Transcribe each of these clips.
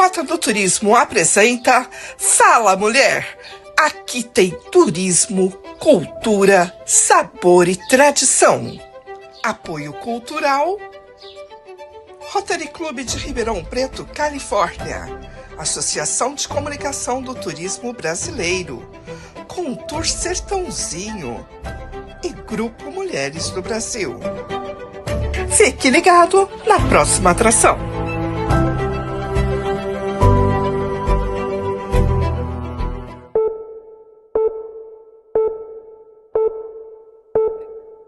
Rota do Turismo apresenta Fala Mulher. Aqui tem turismo, cultura, sabor e tradição. Apoio cultural Rotary Clube de Ribeirão Preto, Califórnia. Associação de Comunicação do Turismo Brasileiro. Contour Sertãozinho e Grupo Mulheres do Brasil. Fique ligado na próxima atração.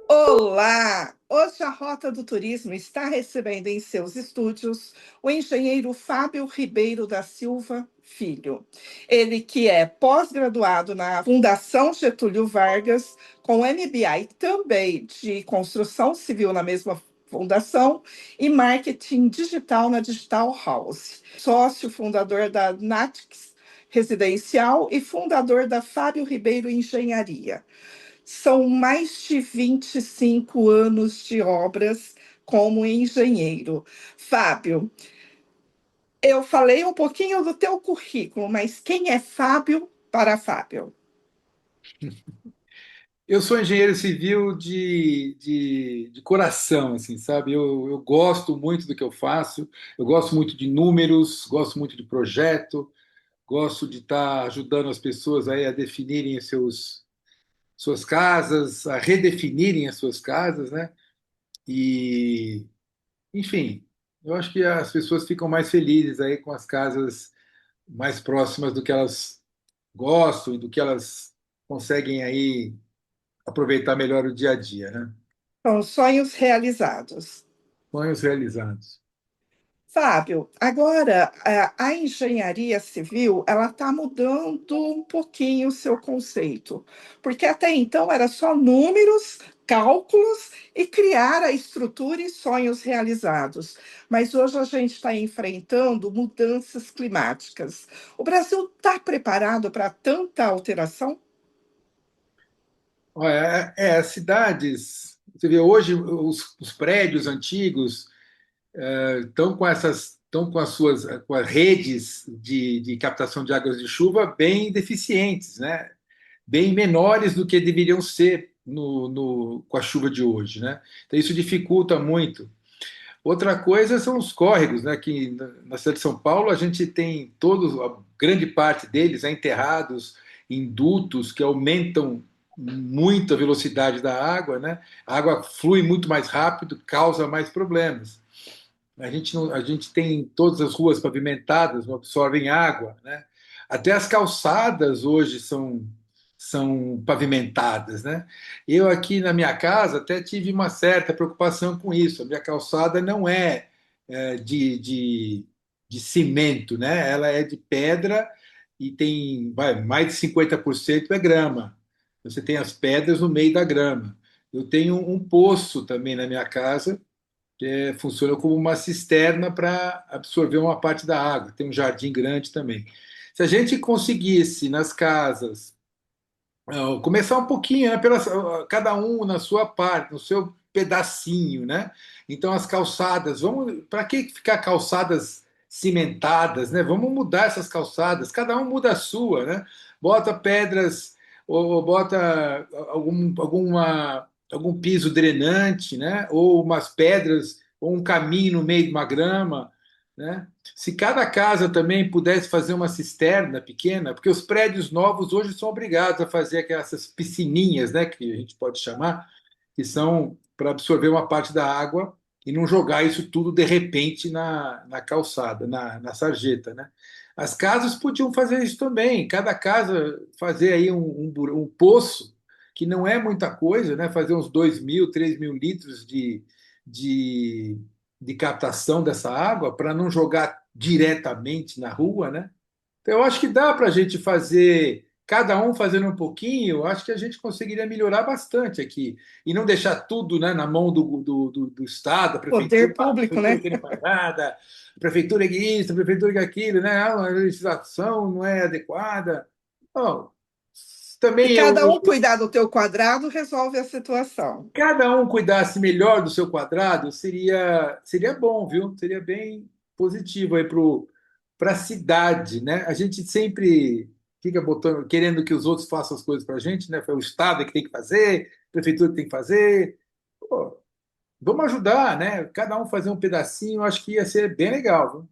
Olá! Hoje a Rota do Turismo está recebendo em seus estúdios o engenheiro Fábio Ribeiro da Silva Filho. Ele que é pós-graduado na Fundação Getúlio Vargas, com MBA também de Construção Civil na mesma fundação e Marketing Digital na Digital House. Sócio fundador da Natix Residencial e fundador da Fábio Ribeiro Engenharia. São mais de 25 anos de obras como engenheiro. Fábio, eu falei um pouquinho do teu currículo, mas quem é Fábio para Fábio? Eu sou engenheiro civil de coração, assim, sabe? Eu gosto muito do que eu faço, eu gosto muito de números, gosto muito de projeto, gosto de estar ajudando as pessoas aí a definirem suas casas, a redefinirem as suas casas, né? E, enfim, eu acho que as pessoas ficam mais felizes aí com as casas mais próximas do que elas gostam e do que elas conseguem aí aproveitar melhor o dia a dia, né? São sonhos realizados. Sonhos realizados. Fábio, agora a engenharia civil ela está mudando um pouquinho o seu conceito, porque até então era só números, cálculos e criar a estrutura e sonhos realizados. Mas hoje a gente está enfrentando mudanças climáticas. O Brasil está preparado para tanta alteração? Olha, as cidades, você vê hoje os prédios antigos estão com as suas com as redes de captação de águas de chuva bem deficientes, né? Bem menores do que deveriam ser com a chuva de hoje, né? Então isso dificulta muito. Outra coisa são os córregos, né? Que na cidade de São Paulo a gente tem todos, a grande parte deles enterrados em dutos que aumentam muito a velocidade da água, né? A água flui muito mais rápido, causa mais problemas. A gente tem todas as ruas pavimentadas, não absorvem água, né? Até as calçadas hoje são pavimentadas, né? Eu aqui na minha casa até tive uma certa preocupação com isso. A minha calçada não é de cimento, né? Ela é de pedra e tem mais de 50% é grama. Você tem as pedras no meio da grama. Eu tenho um poço também na minha casa funciona como uma cisterna para absorver uma parte da água. Tem um jardim grande também. Se a gente conseguisse nas casas começar um pouquinho, né, cada um na sua parte, no seu pedacinho, né? Então as calçadas, vamos, para que ficar calçadas cimentadas, né? Vamos mudar essas calçadas, cada um muda a sua, né? Bota pedras ou bota algum piso drenante, né? Ou umas pedras ou um caminho no meio de uma grama, né? Se cada casa também pudesse fazer uma cisterna pequena, porque os prédios novos hoje são obrigados a fazer aquelas piscininhas, né, que a gente pode chamar, que são para absorver uma parte da água e não jogar isso tudo de repente na calçada, na sarjeta, né? As casas podiam fazer isso também, cada casa fazer aí um poço, que não é muita coisa, né? Fazer uns 2.000, 3.000 litros de, de captação dessa água para não jogar diretamente na rua, né? Então, eu acho que dá para a gente fazer, cada um fazendo um pouquinho, eu acho que a gente conseguiria melhorar bastante aqui. E não deixar tudo, né, na mão do Estado, Poder a público, prefeitura né? que não faz nada, a prefeitura que isso, a prefeitura que aquilo, né? A legislação não é adequada. Bom, Se também cada um cuidar do teu quadrado, resolve a situação. cada um cuidasse melhor do seu quadrado, seria bom, viu? Seria bem positivo aí para a cidade, né? A gente sempre fica botando, querendo que os outros façam as coisas para a gente, né? Foi o Estado que tem que fazer, a prefeitura que tem que fazer. Pô, vamos ajudar, né? Cada um fazer um pedacinho, eu acho que ia ser bem legal, viu?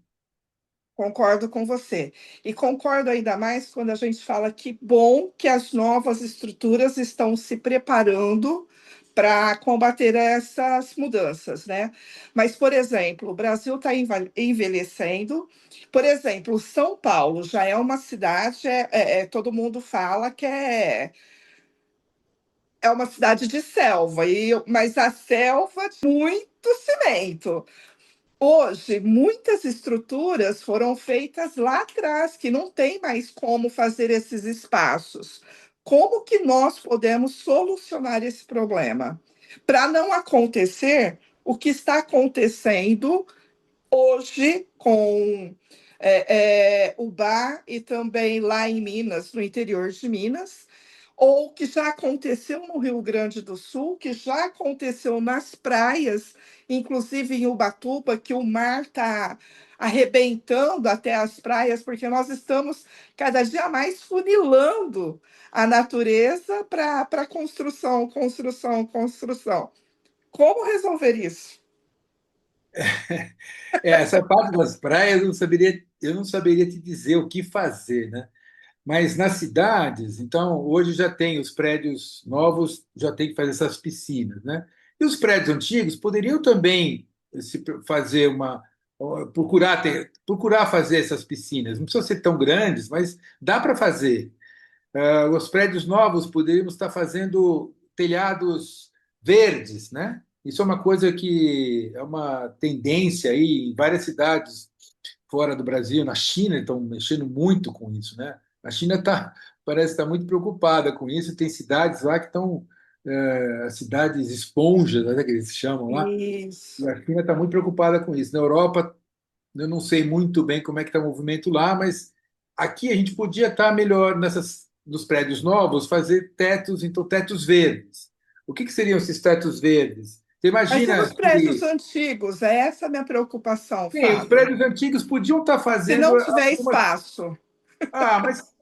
Concordo com você. E concordo ainda mais quando a gente fala que bom que as novas estruturas estão se preparando para combater essas mudanças, né? Mas, por exemplo, o Brasil está envelhecendo. Por exemplo, São Paulo já é uma cidade, todo mundo fala que é uma cidade de selva, mas a selva tem muito cimento. Hoje, muitas estruturas foram feitas lá atrás, que não tem mais como fazer esses espaços. Como que nós podemos solucionar esse problema? Para não acontecer o que está acontecendo hoje com o bar e também lá em Minas, no interior de Minas, ou que já aconteceu no Rio Grande do Sul, que já aconteceu nas praias, inclusive em Ubatuba, que o mar está arrebentando até as praias, porque nós estamos cada dia mais funilando a natureza para construção, construção, construção. Como resolver isso? Essa parte das praias eu não saberia te dizer o que fazer, né? Mas nas cidades, então, hoje já tem os prédios novos, já tem que fazer essas piscinas, né? E os prédios antigos poderiam também se fazer procurar fazer essas piscinas. Não precisam ser tão grandes, mas dá para fazer. Os prédios novos poderíamos estar fazendo telhados verdes, né? Isso é uma coisa que é uma tendência aí em várias cidades fora do Brasil, na China, estão mexendo muito com isso, né? A China parece estar muito preocupada com isso, tem cidades lá que estão, cidades esponjas, né, que eles chamam lá, e Isso. a China está muito preocupada com isso. Na Europa, eu não sei muito bem como é que está o movimento lá, mas aqui a gente podia estar melhor nos prédios novos, fazer tetos, então tetos verdes. O que seriam esses tetos verdes? Você Mas e imagina nos prédios que antigos? É essa a minha preocupação, sim, os Fábio. prédios antigos podiam estar Se fazendo não tiver algumas. espaço.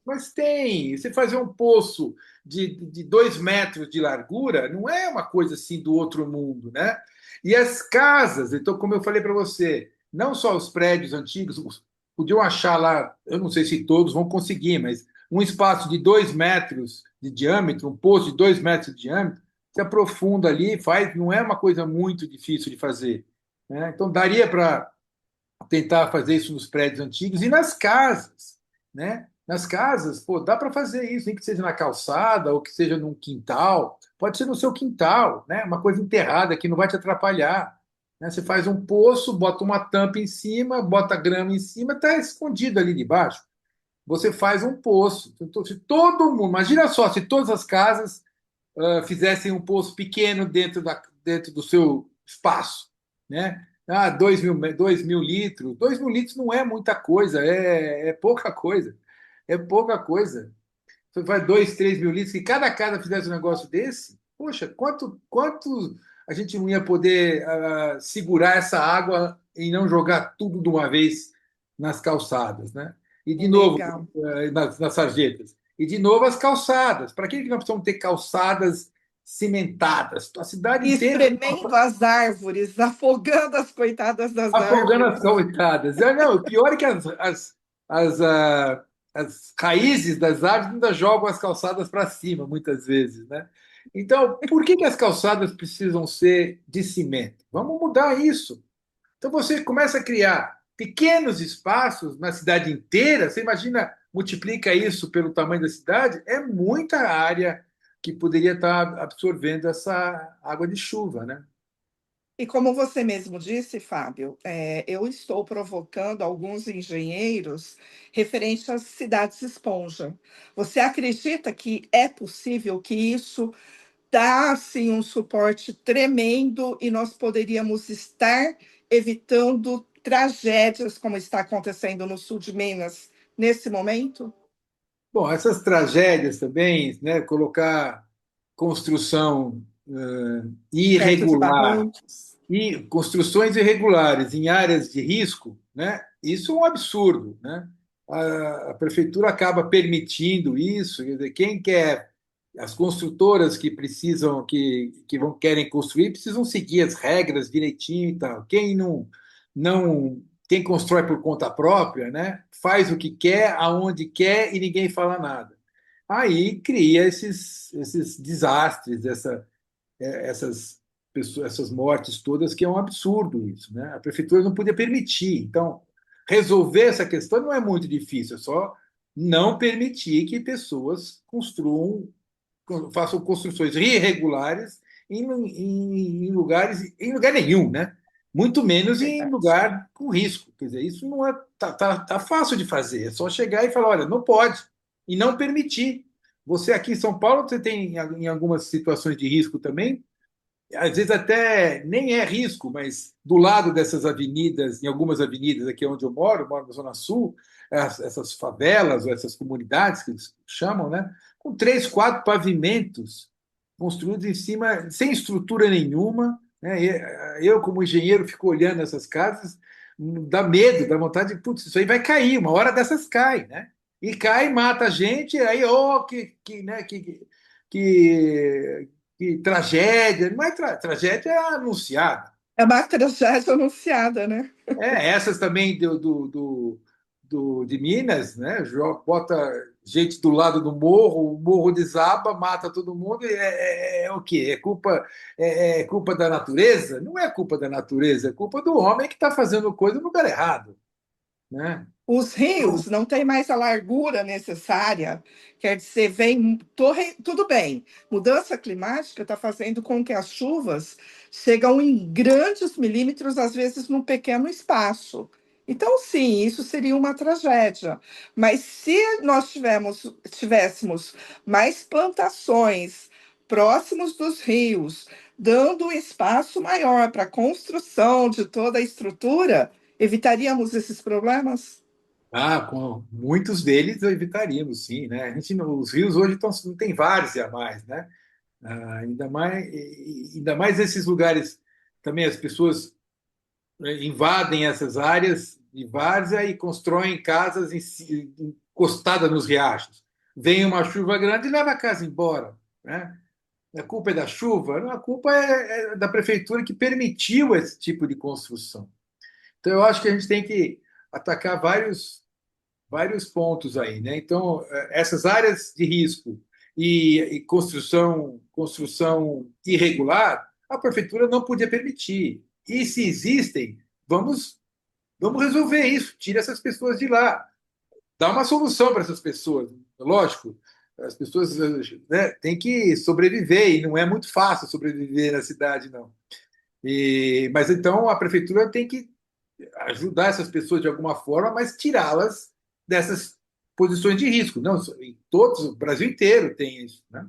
Mas tem. Você fazer um poço de 2 metros de largura não é uma coisa assim do outro mundo, né? E as casas, então, como eu falei para você, não só os prédios antigos, podiam achar lá, eu não sei se todos vão conseguir, mas um espaço de 2 metros de diâmetro, um poço de 2 metros de diâmetro, se aprofunda ali, faz, não é uma coisa muito difícil de fazer, né? Então, daria para tentar fazer isso nos prédios antigos e nas casas, né? Nas casas, pô, dá para fazer isso, nem que seja na calçada ou que seja num quintal, pode ser no seu quintal, né? Uma coisa enterrada que não vai te atrapalhar, né? Você faz um poço, bota uma tampa em cima, bota grama em cima, está escondido ali debaixo. Você faz um poço. Então, se todo mundo, imagina só, se todas as casas fizessem um poço pequeno dentro do seu espaço, né? 2.000 litros. 2.000 litros não é muita coisa, é pouca coisa. É pouca coisa. Você faz 2, 3 mil litros, se cada casa fizesse um negócio desse, poxa, quanto a gente não ia poder segurar essa água e não jogar tudo de uma vez nas calçadas, né? E de novo, Legal. nas sarjetas. E de novo as calçadas. Para que nós precisamos ter calçadas cimentadas? A cidade E inteira espremendo as árvores, afogando as coitadas das afogando árvores. as coitadas. Não, o pior é que as raízes das árvores ainda jogam as calçadas para cima, muitas vezes, né? Então, por que as calçadas precisam ser de cimento? Vamos mudar isso. Então, você começa a criar pequenos espaços na cidade inteira. Você imagina, multiplica isso pelo tamanho da cidade, é muita área que poderia estar absorvendo essa água de chuva, né? E como você mesmo disse, Fábio, eu estou provocando alguns engenheiros referente às cidades esponja. Você acredita que é possível que isso dá assim, um suporte tremendo e nós poderíamos estar evitando tragédias como está acontecendo no sul de Minas nesse momento? Bom, essas tragédias também, né, colocar construção Perto de irregular barrancos. e construções irregulares em áreas de risco, né? Isso é um absurdo, né? A prefeitura acaba permitindo isso, quer dizer, quem quer, as construtoras que precisam, querem construir, precisam seguir as regras direitinho e tal. Quem constrói por conta própria, né? Faz o que quer, aonde quer e ninguém fala nada. Aí cria esses desastres, essas pessoas, essas mortes todas, que é um absurdo isso, né? A prefeitura não podia permitir. Então, resolver essa questão não é muito difícil, é só não permitir que pessoas façam construções irregulares em lugar nenhum, né? Muito menos em Verdade. lugar com risco. Quer dizer, isso não é tá fácil de fazer. É só chegar e falar, olha, não pode e não permitir. Você aqui em São Paulo, você tem em algumas situações de risco também, às vezes até nem é risco, mas do lado dessas avenidas, em algumas avenidas aqui onde eu moro na Zona Sul, essas favelas ou essas comunidades que eles chamam, né, com três, quatro pavimentos construídos em cima, sem estrutura nenhuma, né? Eu, como engenheiro, fico olhando essas casas, dá medo, dá vontade de, putz, isso aí vai cair, uma hora dessas cai, né? E cai, mata a gente, aí, oh, né, que que tragédia, não é tragédia é anunciada. É uma tragédia anunciada, né? Essas também de Minas, né? Bota gente do lado do morro, o morro desaba, mata todo mundo, e é o quê? É culpa da natureza? Não é culpa da natureza, é culpa do homem que está fazendo coisa no lugar errado, né? Os rios não têm mais a largura necessária, quer dizer, vem tudo bem. Mudança climática está fazendo com que as chuvas chegam em grandes milímetros, às vezes num pequeno espaço. Então, sim, isso seria uma tragédia. Mas se nós tivéssemos mais plantações próximos dos rios, dando um espaço maior para a construção de toda a estrutura, evitaríamos esses problemas? Com muitos deles evitaríamos, sim, né? Os rios hoje tem vários e a mais, né? Ainda mais esses lugares também as pessoas invadem essas áreas de várzea e constroem casas encostadas nos riachos. Vem uma chuva grande e leva a casa embora, né? A culpa é da chuva? Não, a culpa é da prefeitura que permitiu esse tipo de construção. Então, eu acho que a gente tem que atacar vários pontos aí, né? Então, essas áreas de risco e construção irregular, a prefeitura não podia permitir. E se existem, vamos resolver isso. Tira essas pessoas de lá. Dá uma solução para essas pessoas. Lógico, as pessoas, né, têm que sobreviver e não é muito fácil sobreviver na cidade, não. Mas então a prefeitura tem que ajudar essas pessoas de alguma forma, mas tirá-las dessas posições de risco. Não, em todos, o Brasil inteiro tem isso, né?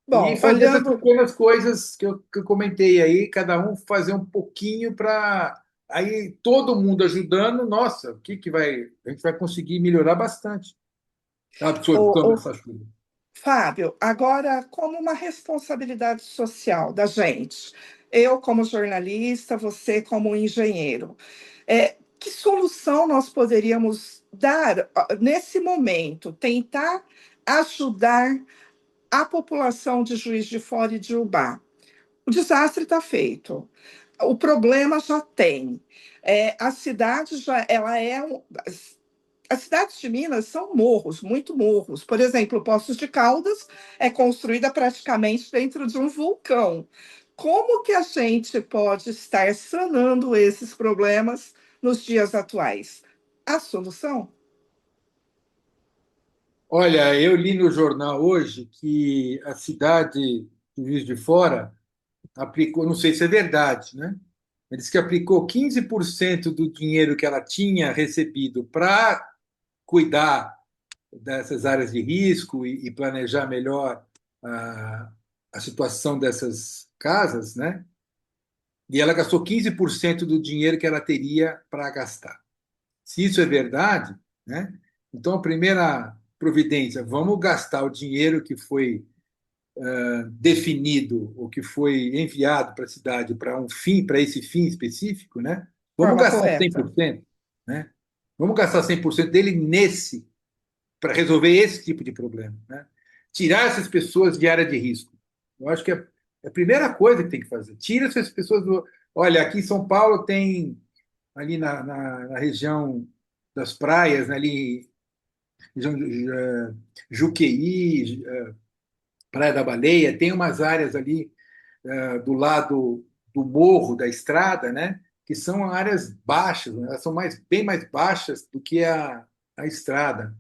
E Bom, fazer essas olhando, pequenas coisas que eu comentei aí, cada um fazer um pouquinho para aí todo mundo ajudando, nossa, a gente vai conseguir melhorar bastante a absorção o dessa chuva. Fábio, agora como uma responsabilidade social da gente, eu como jornalista, você como engenheiro, que solução nós poderíamos dar nesse momento, tentar ajudar a população de Juiz de Fora e de Ubá? O desastre está feito. O problema já tem. A cidade já ela as cidades de Minas são morros, muito morros. Por exemplo, Poços de Caldas é construída praticamente dentro de um vulcão. Como que a gente pode estar sanando esses problemas nos dias atuais? A solução? Olha, eu li no jornal hoje que a cidade de Juiz de Fora aplicou, não sei se é verdade, né? Ele disse que aplicou 15% do dinheiro que ela tinha recebido para cuidar dessas áreas de risco e planejar melhor a, a situação dessas casas, né? E ela gastou 15% do dinheiro que ela teria para gastar. Se isso é verdade, né? Então a primeira providência, vamos gastar o dinheiro que foi definido ou que foi enviado para a cidade para esse fim específico, né? Vamos Forma gastar correta. 100%. né? Vamos gastar 100% dele nesse, para resolver esse tipo de problema, né? Tirar essas pessoas de área de risco. Eu acho que é a primeira coisa que tem que fazer. Tira essas pessoas do. Olha, aqui em São Paulo tem, ali na região das praias, né, ali, região de Juqueí, Praia da Baleia, tem umas áreas ali do lado do morro, da estrada, né, que são áreas baixas, né, elas são bem mais baixas do que a estrada.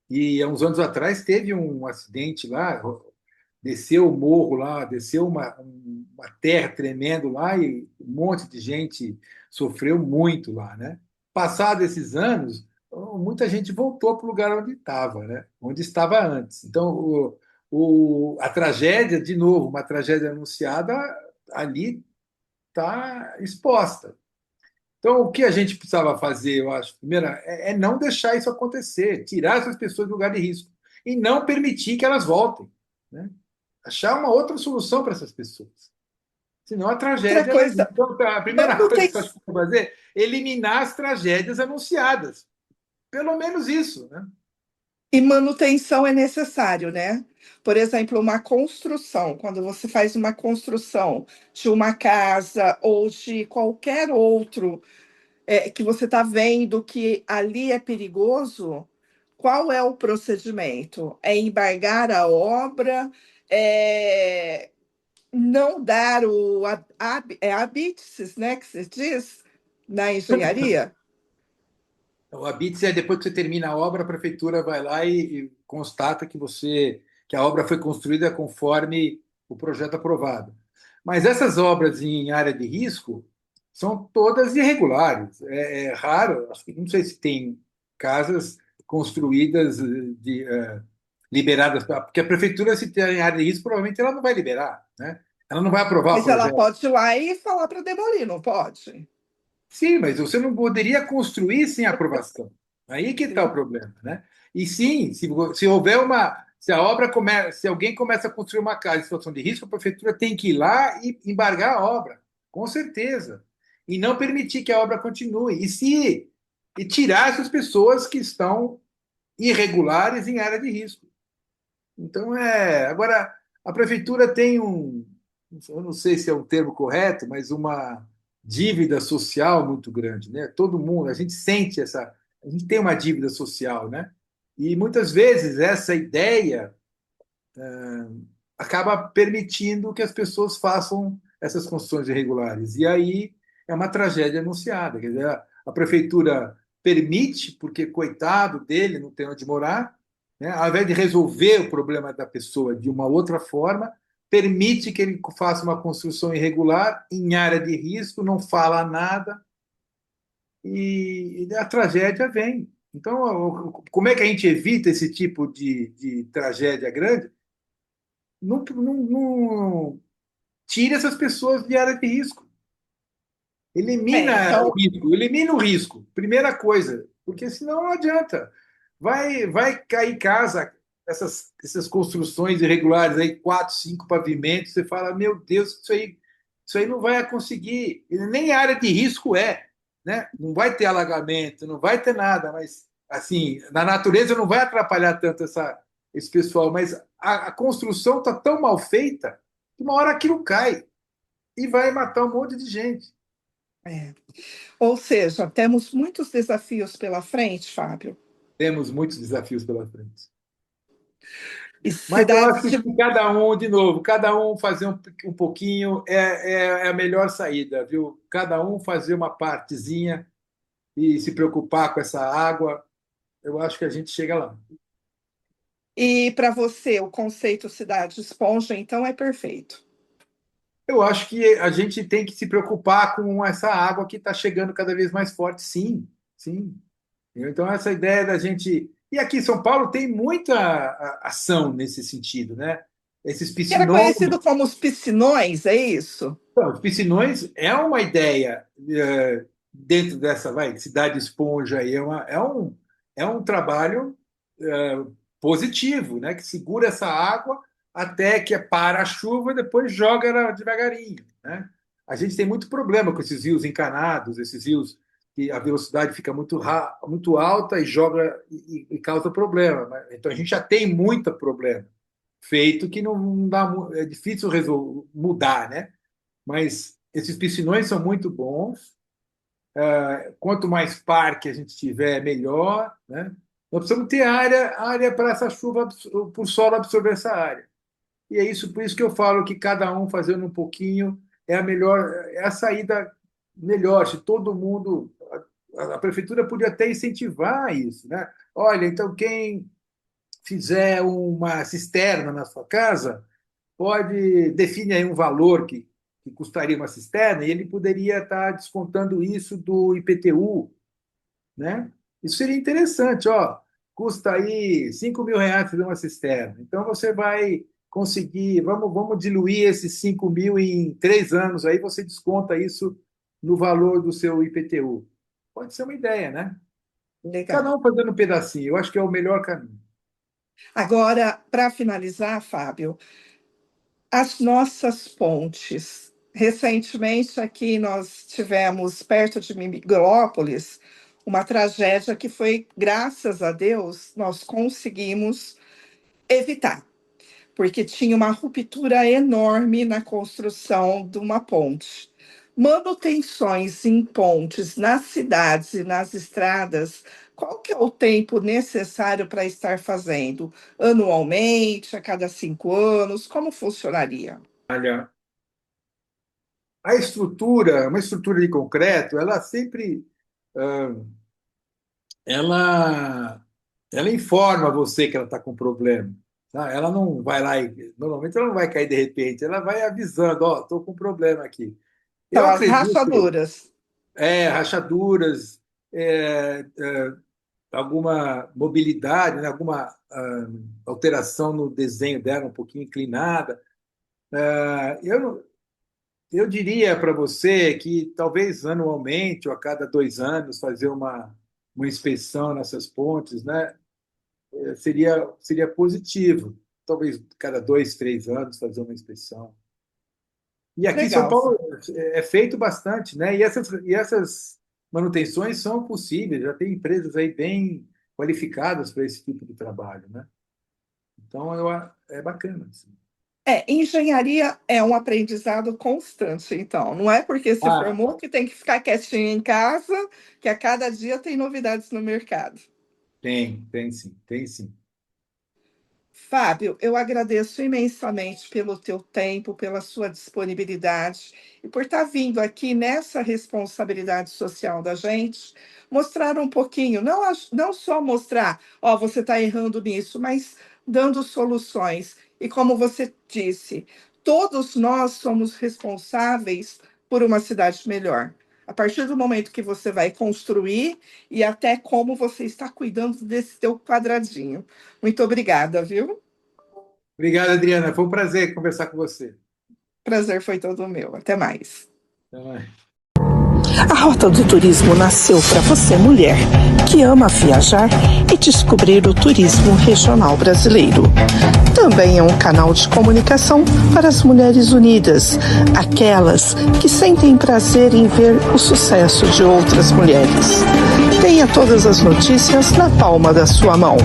E há uns anos atrás teve um acidente lá, desceu o morro lá, desceu uma terra tremendo lá e um monte de gente sofreu muito lá, né? Passados esses anos, muita gente voltou para o lugar onde estava, né? Onde estava antes. Então, a tragédia, de novo, uma tragédia anunciada, ali está exposta. Então, o que a gente precisava fazer, eu acho, primeiro, é não deixar isso acontecer, tirar essas pessoas do lugar de risco e não permitir que elas voltem, né? Achar uma outra solução para essas pessoas. Senão a Outra tragédia vai vir. coisa, Então, a primeira coisa que eu acho que tem que fazer é eliminar as tragédias anunciadas. Pelo menos isso, né? e manutenção é necessário, né? Por exemplo, uma construção, quando você faz uma construção de uma casa ou de qualquer outro que você está vendo que ali é perigoso, qual é o procedimento? É embargar a obra, é não dar o habites, né, que se diz na engenharia? O ABITS é depois que você termina a obra, a prefeitura vai lá e constata que a obra foi construída conforme o projeto aprovado. Mas essas obras em área de risco são todas irregulares. É raro, acho que não sei se tem casas construídas liberadas, porque a prefeitura, se tem em área de risco, provavelmente ela não vai liberar, né? Ela não vai aprovar o Mas ela projeto. pode ir lá e falar para demolir, não pode? Sim, mas você não poderia construir sem aprovação. Aí que está o problema, né? E sim, se houver se a obra se alguém começa a construir uma casa em situação de risco, a prefeitura tem que ir lá e embargar a obra, com certeza, e não permitir que a obra continue. E tirar essas pessoas que estão irregulares em área de risco. Então agora a prefeitura tem eu não sei se é o termo correto, mas uma dívida social muito grande, né? Todo mundo, a gente sente a gente tem uma dívida social, né? E muitas vezes essa ideia acaba permitindo que as pessoas façam essas construções irregulares. E aí é uma tragédia anunciada. Quer dizer, a prefeitura permite, porque coitado dele, não tem onde morar, né? Ao invés de resolver o problema da pessoa de uma outra forma, permite que ele faça uma construção irregular em área de risco, não fala nada e a tragédia vem. Então, como é que a gente evita esse tipo de tragédia grande? Não, não, tire essas pessoas de área de risco. Então, Elimina o risco. Primeira coisa, porque senão não adianta. Vai cair casa, essas construções irregulares aí, quatro, cinco pavimentos, você fala, meu Deus, isso aí não vai conseguir. Nem área de risco né? Não vai ter alagamento, não vai ter nada, mas assim, na natureza não vai atrapalhar tanto esse pessoal, mas a construção está tão mal feita que uma hora aquilo cai e vai matar um monte de gente. é. Ou seja, temos muitos desafios pela frente, Fábio. Temos muitos desafios pela frente. E Mas eu acho cidades que de se cada um, de novo, cada um fazer um pouquinho é a melhor saída, viu? Cada um fazer uma partezinha e se preocupar com essa água, eu acho que a gente chega lá. E para você, o conceito cidade esponja, então, é perfeito. Eu acho que a gente tem que se preocupar com essa água que está chegando cada vez mais forte, sim, sim. Então, essa ideia da gente. E aqui em São Paulo tem muita ação nesse sentido, né? Esses Que era piscinões. conhecido como os piscinões, é isso? Então, os piscinões é uma ideia dentro dessa cidade esponja aí, é um trabalho é, positivo, né? Que segura essa água até que para a chuva e depois joga ela devagarinho, né? A gente tem muito problema com esses rios encanados, esses rios. que a velocidade fica muito alta e joga e causa problema. Então a gente já tem muito problema feito que não dá, é difícil mudar, né? Mas esses piscinões são muito bons. Quanto mais parque a gente tiver, melhor, né? Nós precisamos ter área para essa chuva, para o solo absorver essa área. E é isso, por isso que eu falo que cada um fazendo um pouquinho é a melhor, é a saída melhor. Se todo mundo, a prefeitura podia até incentivar isso, né? Olha, então quem fizer uma cisterna na sua casa pode definir aí um valor que custaria uma cisterna e ele poderia estar descontando isso do IPTU, né? Isso seria interessante, ó. Custa aí R$ 5.000 fazer uma cisterna. Então você vai conseguir, vamos diluir esses 5.000 em 3 anos, aí você desconta isso no valor do seu IPTU. Pode ser uma ideia, né? Legal. Cada um fazendo um pedacinho, eu acho que é o melhor caminho. Agora, para finalizar, Fábio, as nossas pontes. Recentemente, aqui nós tivemos, perto de Miguelópolis, uma tragédia que foi, graças a Deus, nós conseguimos evitar, porque tinha uma ruptura enorme na construção de uma ponte. Manutenções em pontes nas cidades e nas estradas, qual que é o tempo necessário para estar fazendo? Anualmente, a cada 5 anos? Como funcionaria? Olha, uma estrutura de concreto, ela sempre ah, ela, ela informa você que ela está com problema. Tá? Ela não vai lá e normalmente ela não vai cair de repente, ela vai avisando, ó, estou com problema aqui. São Eu as acredito, rachaduras. rachaduras, alguma mobilidade, né, alguma alteração no desenho dela, um pouquinho inclinada. Eu diria para você que talvez anualmente ou a cada 2 anos fazer uma inspeção nessas pontes, né, seria positivo. Talvez cada 2, 3 anos fazer uma inspeção. E aqui em São Legal. Paulo é feito bastante, né? E essas manutenções são possíveis, já tem empresas aí bem qualificadas para esse tipo de trabalho, né? Então é bacana. Assim. Engenharia é um aprendizado constante, então. Não é porque se Ah, formou que tem que ficar quietinho em casa, que a cada dia tem novidades no mercado. tem sim, tem sim. Fábio, eu agradeço imensamente pelo teu tempo, pela sua disponibilidade e por estar vindo aqui nessa responsabilidade social da gente, mostrar um pouquinho, não só mostrar, ó, você está errando nisso, mas dando soluções. E como você disse, todos nós somos responsáveis por uma cidade melhor. A partir do momento que você vai construir e até como você está cuidando desse teu quadradinho. Muito obrigada, viu? Obrigado, Adriana. Foi um prazer conversar com você. Prazer foi todo meu. Até mais. Até mais. A Rota do Turismo nasceu para você, mulher, que ama viajar e descobrir o turismo regional brasileiro. Também é um canal de comunicação para as mulheres unidas, aquelas que sentem prazer em ver o sucesso de outras mulheres. Tenha todas as notícias na palma da sua mão.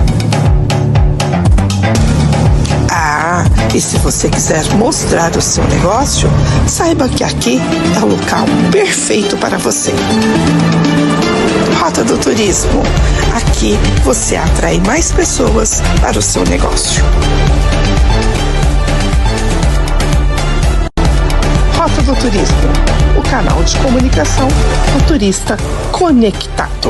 E se você quiser mostrar o seu negócio, saiba que aqui é o local perfeito para você. Rota do Turismo. Aqui você atrai mais pessoas para o seu negócio. Rota do Turismo, o canal de comunicação do turista conectado.